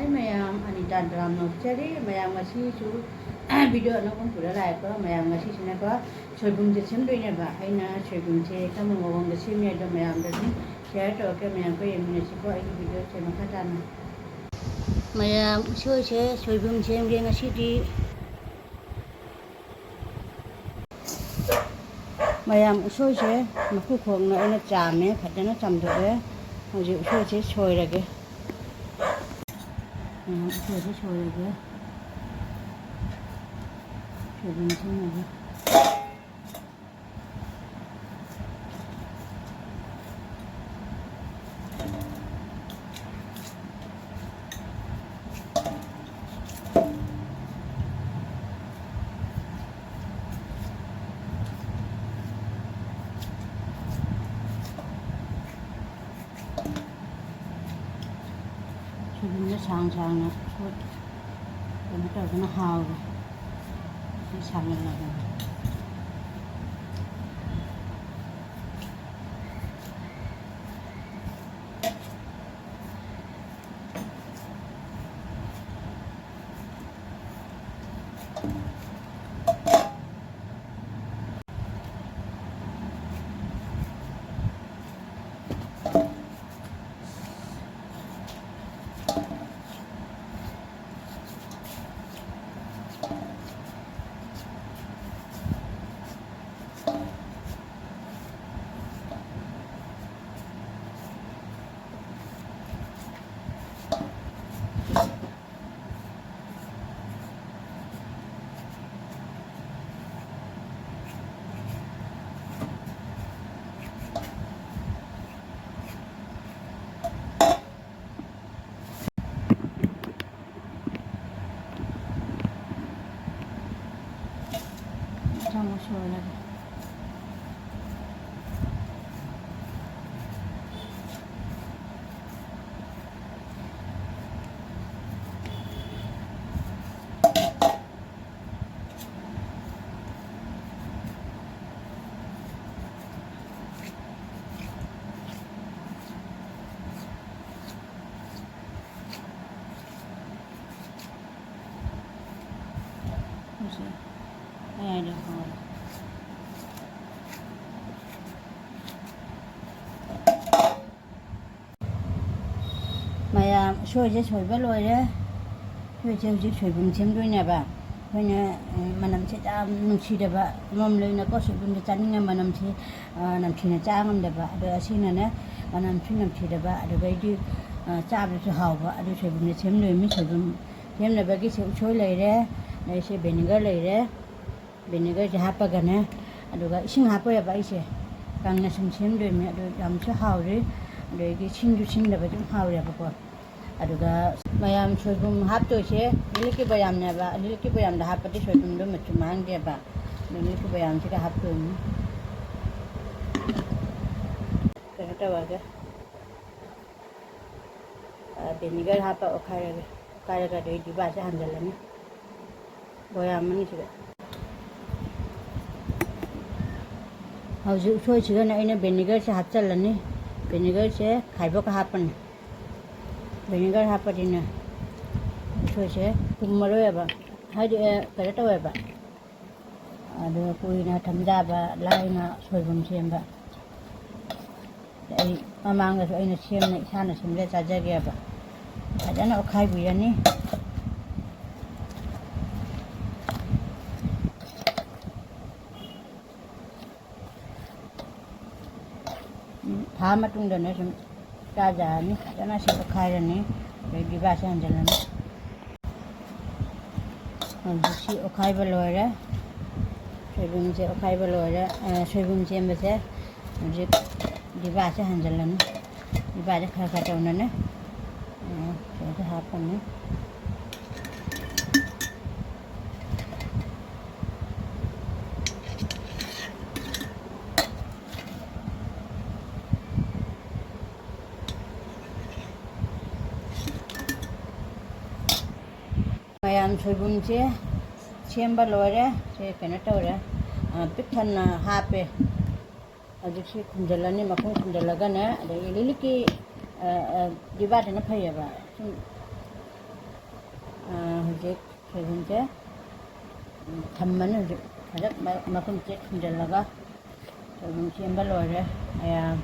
Hi mayam, Anita Dram Nursery, mayam Masisu, video no computer like mayam Masisinaga, Shobum the Simba, Haina, Shobum Che, coming along the same year, the mayam doesn't share to a mayam municipal video, Chemakatan. Mayam, so says, Shobum Chem in a city. Mayam, so say, Makukong in a jam, Katana Tamdo, as you so say, soy again. Tôi sẽ sôi rồi kìa. Sôi bình thường rồi kìa. Sôi bình nó sáng nè. Rồi nó trở nó hào rồi. Nó sáng lên lại rồi. Vamos a ver. No sé. Ahí lo joder. Mày xôi sẽ xôi với lôi đấy, xôi sẽ xôi bún chém đôi nè bà, thôi nè mà nằm sẽ nằm chi đấy bà, mâm lên nó có xôi bún chén nghe mà nằm chi nó cha nằm đấy bà, rồi xin là nè, mà nằm chi đấy bà, rồi bây đi cha bị xôi hào bà, rồi xôi bún chém đôi mới xôi bún chém là bà cái xôi lấy đấy, đây sẽ vinegar lấy đấy, vinegar sẽ hấp cái nè, rồi cái xin hấp cái bà sẽ, càng là chém đôi mẹ rồi làm xôi hào đấy. Rồi cái xin là phải chúng hao rồi bà. Aduga mayam soibum hap to che niliki bayam ne ba niliki bayam da hapati soibum do machu mang dia ba niliki bayam che ka hap to ni kata wa ga vinegar hapa okhara ga de diba se handala ni bayam ni che hauju soi chiga na ina vinegar se hap chal ni vinegar se khaibo ka hapan vinegar hapadina soise tumaro ba hadi karata wa ba ado kuina thamda ba laina soibum semba ai mamanga so aina semna isana semle chajage ba ajana okhai buyani tha matungda ne sem Raja ni, jangan si berkaya ni, jadi bahasa jalan. Si okai belora, sebelum si okai belora, sebelum si ambassador, jadi di bahasa jalan, di bahasa kata orang ni, jadi apa ni? Mayam soibum che semba lore che kenata ora pitan hape ajusi kunjalani makung kunjalaga na ada ililiki dibat na phaya ba ꯍꯧꯖꯤꯛ ꯁꯣꯏꯕꯨꯝꯁꯦ ꯊꯝꯃꯅꯤ ꯍꯧꯖꯤꯛ ꯍꯟꯗꯛ ꯃꯈꯨꯝ check ꯈꯨꯝꯖꯤꯜꯂꯒ ꯁꯣꯏꯕꯨꯝ ꯁꯦꯝꯕ ꯂꯣꯏꯔꯦ ꯃꯌꯥꯝ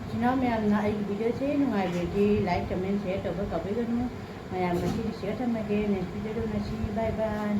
ꯏꯆꯤꯟ ꯏꯅꯥꯎ ꯃꯌꯥꯝꯅ ꯑꯩꯒꯤ ꯚꯤꯗꯤꯑꯣꯁꯦ ꯅꯨꯡꯉꯥꯏꯕꯗꯤ ꯂꯥꯏꯛ ꯀꯃꯦꯟ ꯁꯦꯌꯔ ꯇꯧꯕ ꯀꯥꯎꯕꯤꯒꯅꯨ ꯃꯌꯥꯝ ꯉꯁꯤꯗꯤ ꯁꯤꯌꯔ ꯊꯝꯃꯒꯦ ꯅꯦꯛꯁ ꯚꯤꯗꯤꯑꯣꯗ ꯎꯅꯁꯤ ꯕꯥꯏ ꯕꯥꯏ